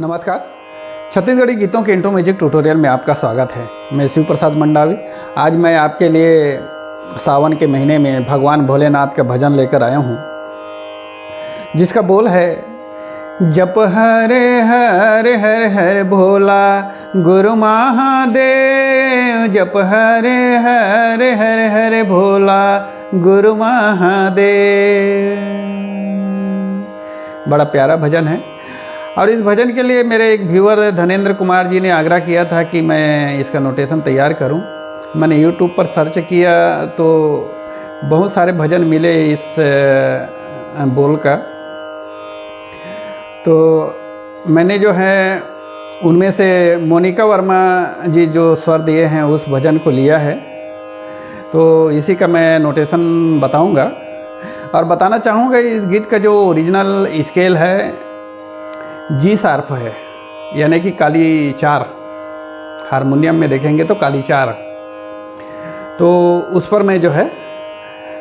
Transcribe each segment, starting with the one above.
नमस्कार। छत्तीसगढ़ी गीतों के इंट्रो म्यूजिक ट्यूटोरियल में आपका स्वागत है। मैं शिव प्रसाद मंडावी। आज मैं आपके लिए सावन के महीने में भगवान भोलेनाथ का भजन लेकर आया हूँ, जिसका बोल है जप हरे हरे हर हर भोला गुरु महादेव, जप हरे हरे हर हर भोला गुरु महादेव। बड़ा प्यारा भजन है और इस भजन के लिए मेरे एक व्यूअर धनेंद्र कुमार जी ने आग्रह किया था कि मैं इसका नोटेशन तैयार करूं। मैंने यूट्यूब पर सर्च किया तो बहुत सारे भजन मिले इस बोल का, तो मैंने जो है उनमें से मोनिका वर्मा जी जो स्वर दिए हैं उस भजन को लिया है। तो इसी का मैं नोटेशन बताऊंगा और बताना चाहूँगा इस गीत का जो ओरिजिनल स्केल है जी शार्प है, यानी कि काली चार। हारमोनियम में देखेंगे तो काली चार, तो उस पर मैं जो है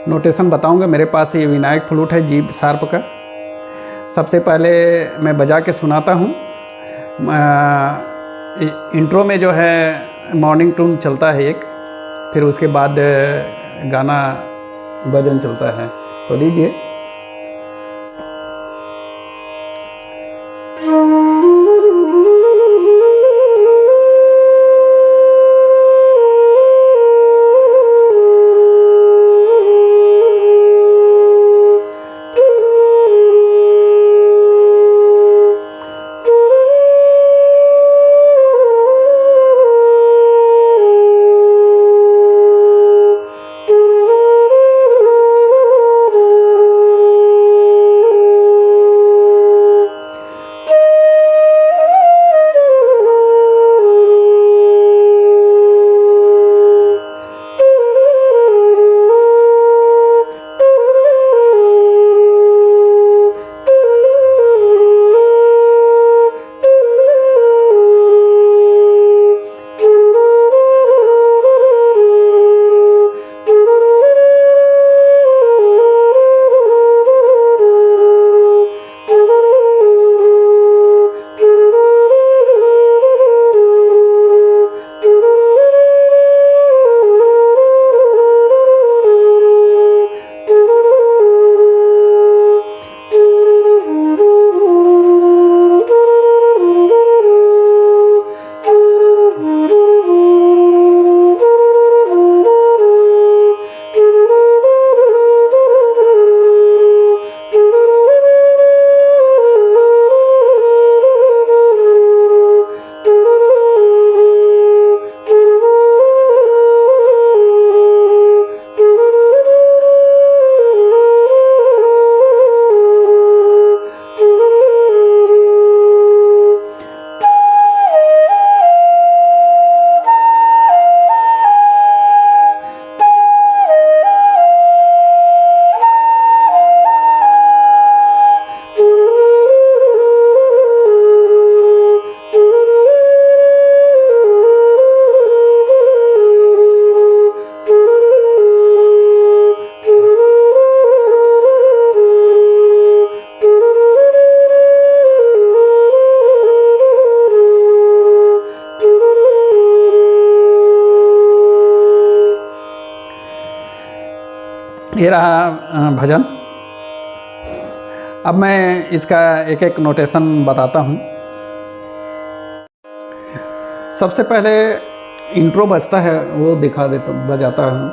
नोटेशन बताऊंगा। मेरे पास ये विनायक फ्लूट है जी शार्प का। सबसे पहले मैं बजा के सुनाता हूँ। इंट्रो में जो है मॉर्निंग टून चलता है एक, फिर उसके बाद गाना भजन चलता है। तो लीजिए। ये रहा भजन। अब मैं इसका एक एक नोटेशन बताता हूँ। सबसे पहले इंट्रो बजता है वो दिखा देता बजाता हूँ।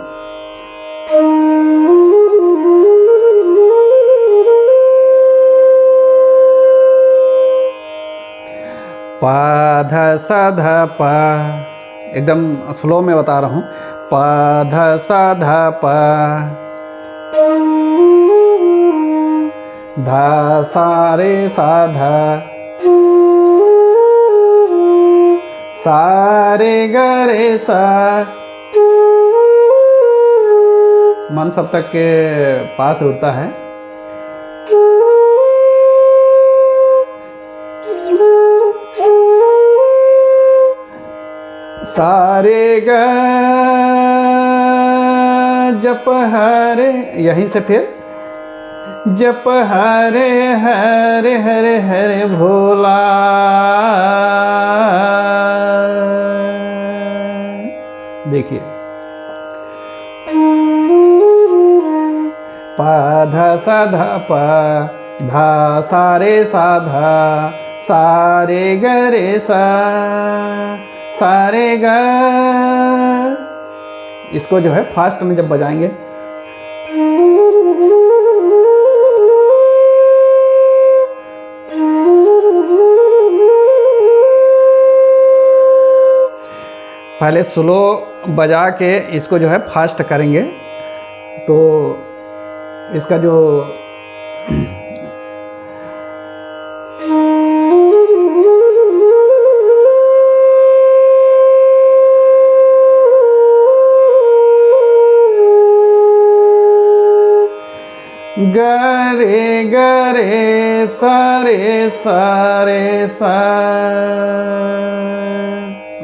पा ध सा ध पा, एकदम स्लो में बता रहा हूँ। पा ध सा ध पा, धा सा रे सा धा, सा रे ग रे सा। मन सप्तक के पास उड़ता है। सारे ग जप हरे, यहीं से फिर जप हरे हरे हरे हरे भोला। देखिए पा धा सा धा पा धा सा रे सा धा सा रे ग रे सा सा रे ग। इसको जो है फास्ट में जब बजाएंगे पहले स्लो बजा के इसको जो है फास्ट करेंगे तो इसका जो गरे गरे सारे सारे सा।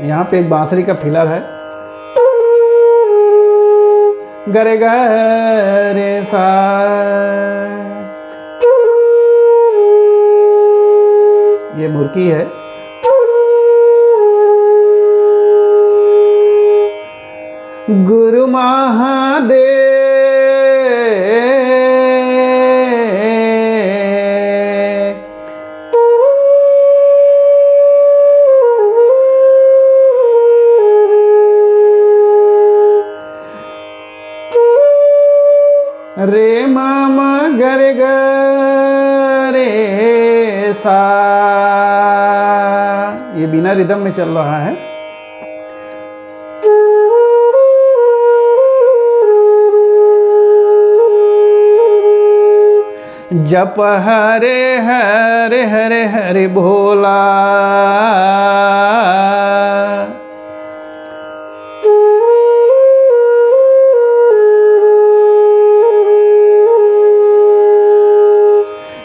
यहाँ पे एक बांसुरी का फिलर है, गरे गरे सा। ये मुर्की है। गुरु महादेव रे मामा गरे गरे सा। ये बिना रिदम में चल रहा है। जप हरे हरे हरे हरे भोला।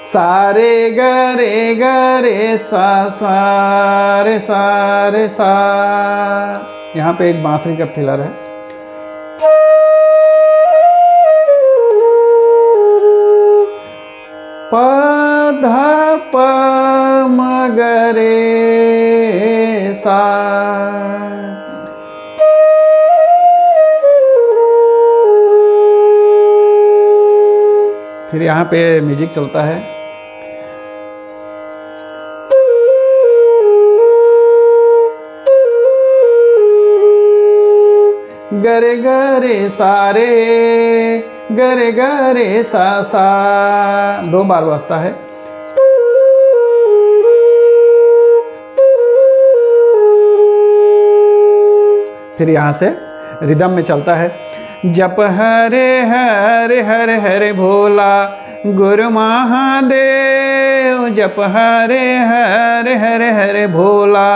सारे गरे गरे सा सारे सारे सा। यहाँ पे एक बांसुरी का फिलर है। प धा प म गरे सा। फिर यहाँ पे म्यूजिक चलता है। गरे गरे सारे गरे गरे सा सा। 2 बार बजता है। फिर यहाँ से रिदम में चलता है। जप हरे हरे हरे हरे भोला गुरु महादेव। जप हरे हरे हरे हरे भोला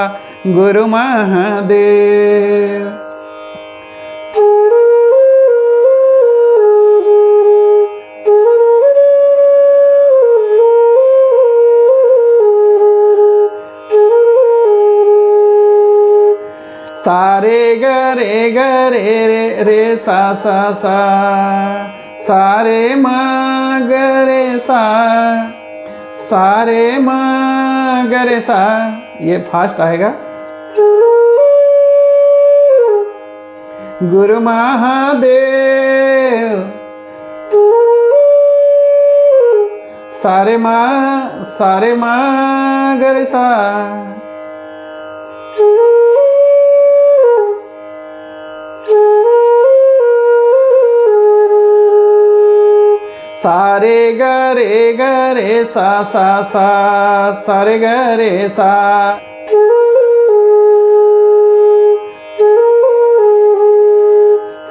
गुरु महादेव। सारे गरे गरे रे रे सा सा सा। सारे म गरे सा सारे म गरे सा। ये फास्ट आएगा। गुरु महादेव। सारे म गरे सा। सारे गरे गरे सा सा सा। सारे गरे सा।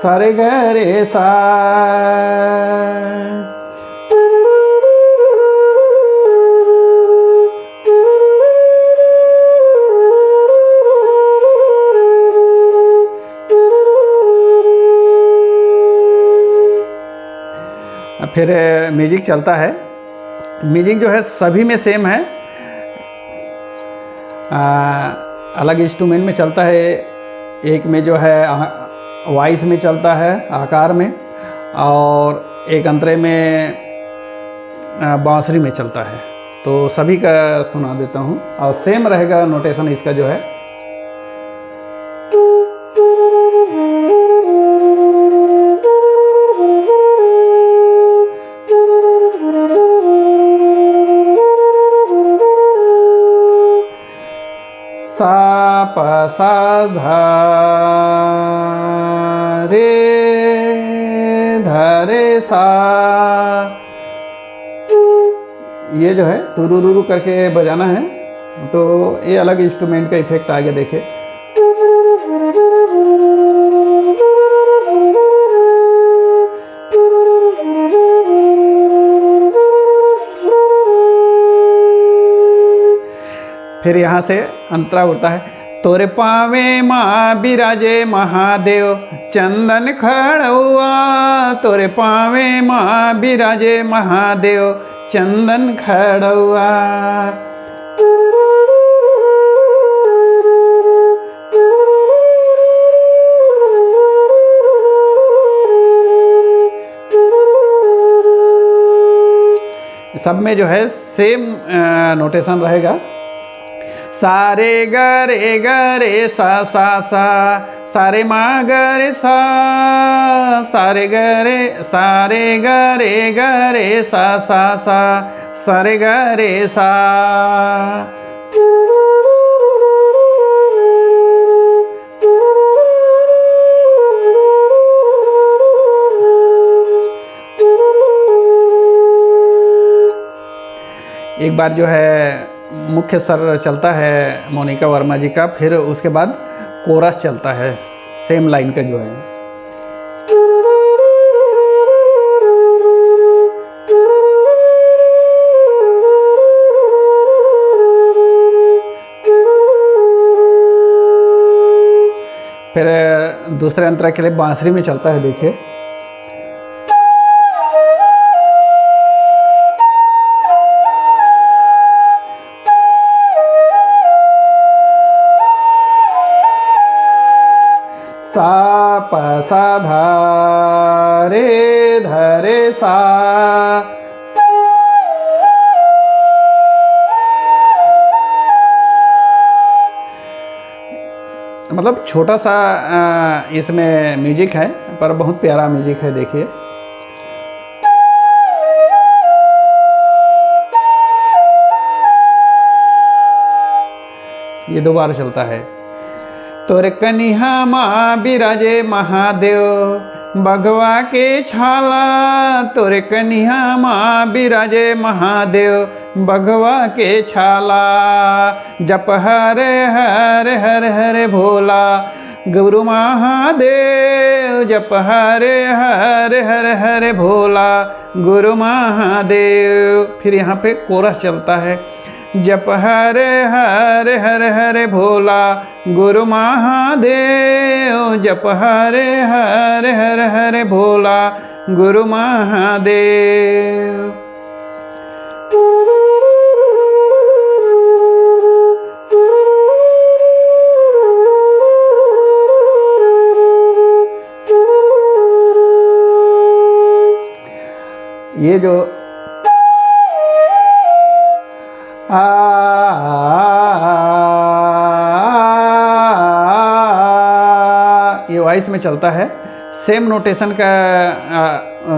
सारे गरे सा। फिर म्यूजिक चलता है। म्यूजिक जो है सभी में सेम है। अलग इंस्ट्रूमेंट में चलता है। एक में जो है वॉइस में चलता है आकार में, और एक अंतरे में बांसुरी में चलता है। तो सभी का सुना देता हूँ और सेम रहेगा नोटेशन इसका जो है। सा प सा धा रे सा, ये जो है तुरुरुरु करके बजाना है। तो ये अलग इंस्ट्रूमेंट का इफेक्ट आ गया, देखिए। फिर यहाँ से अंतरा उड़ता है। तोरे पावे माँ बिराजे महादेव चंदन खड़ुआ, तोरे पावे माँ बिराजे महादेव चंदन खड़ुआ। सब में जो है सेम नोटेशन रहेगा। सारे गरे सा सा सा, सारे माँ गरे सा, सारे गरे सा सा सा, सारे गरे सा। एक बार जो है मुख्य स्वर चलता है मोनिका वर्मा जी का, फिर उसके बाद कोरस चलता है सेम लाइन का जो है। फिर दूसरे अंतरा के लिए बांसुरी में चलता है, देखिए। सा प सा धा रे सा, मतलब छोटा सा इसमें म्यूजिक है पर बहुत प्यारा म्यूजिक है, देखिए। ये 2 बार चलता है। तोरे कनिहा माँ बिराजे महादेव बगवा के छाला, तोरे कनिहा माँ बिराजे महादेव बगवा के छाला। जप हरे हरे हरे हरे भोला गुरु महादेव, जप हरे हरे हरे हरे भोला गुरु महादेव। फिर यहाँ पे कोरस चलता है। जप हरे हरे हरे हरे भोला गुरु महादेव, जप हरे हरे हरे हरे भोला गुरु महादेव। ये जो ये वॉइस में चलता है। सेम नोटेशन का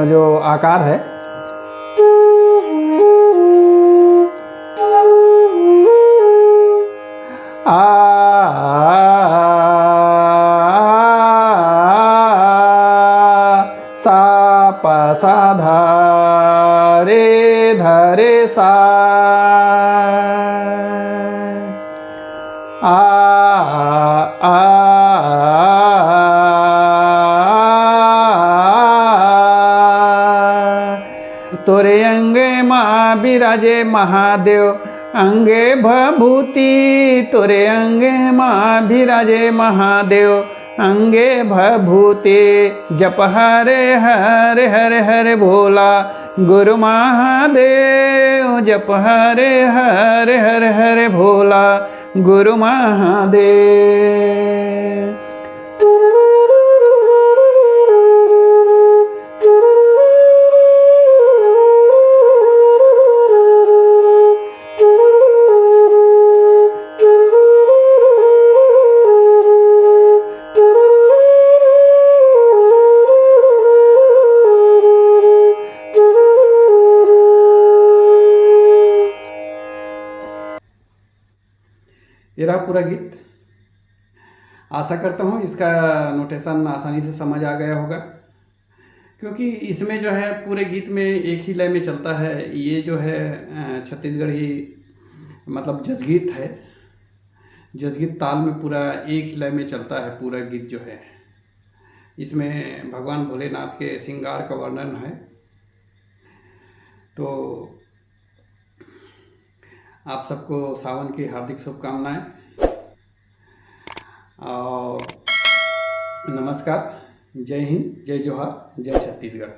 जो आकार है। सा प सा धा रे सा, तोरे अंगे माँ बिराजे महादेव अंगे भभूति, तोरे अंगे माँ बिराजे महादेव अंगे भभूति। जप हरे हरे हरे हरे भोला गुरु महादेव, जप हरे हरे हरे हरे भोला गुरु महादेव। ये रहा पूरा गीत। आशा करता हूँ इसका नोटेशन आसानी से समझ आ गया होगा, क्योंकि इसमें जो है पूरे गीत में एक ही लय में चलता है। ये जो है छत्तीसगढ़ी मतलब जसगीत है। जसगीत ताल में पूरा एक ही लय में चलता है पूरा गीत जो है। इसमें भगवान भोलेनाथ के श्रृंगार का वर्णन है। तो आप सबको सावन की हार्दिक शुभकामनाएं और नमस्कार। जय हिंद, जय जोहार, जय छत्तीसगढ़।